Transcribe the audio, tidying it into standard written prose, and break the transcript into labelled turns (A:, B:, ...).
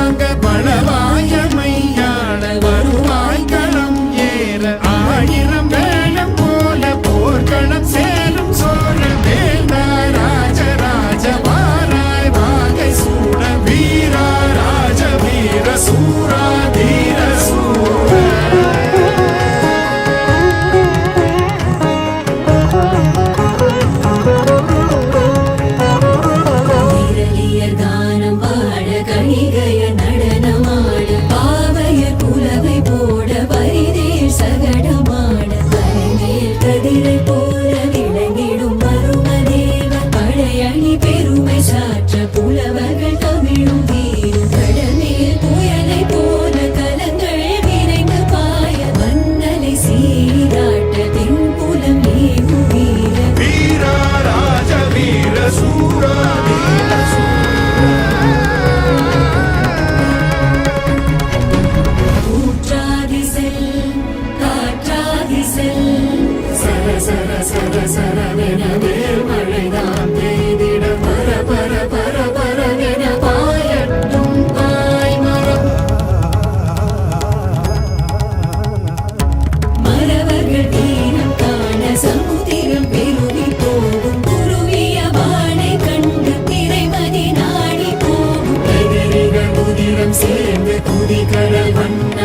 A: வாங்க பலவாயமையான வருவாய் களம் ஏற ஆயிரம் வேளம் போல போர்க்களம் சேரும் சோழ வேந்தா ராஜராஜ வாராய் வாகை சூட வீரா ராஜ வீர சூரா தீர சூர
B: புலவர்கள் தமிழும் வீரும் கடமேல் புயலை போல கலங்கள் விரைந்து பாய மன்னலை சீராட்ட தென்புலம் ஏகும் வீர
A: வீரா ராஜ வீர சூரா வீர
B: ஊற்றாதி செல் காற்றாதி செல் சர சர சர சரவென வேல் மழைதான் பெய்திட பர பர பர பரவென பாயட்டும் பாய்மரம் மறவர்கள் தீரம் காண சமுதிரம் பெருகி போகும் குருவிய வானை கண்டு திரைமதி நாடி போகும் எதிரிகள் உதிரம் சேர்ந்து குதிகடல் வண்ண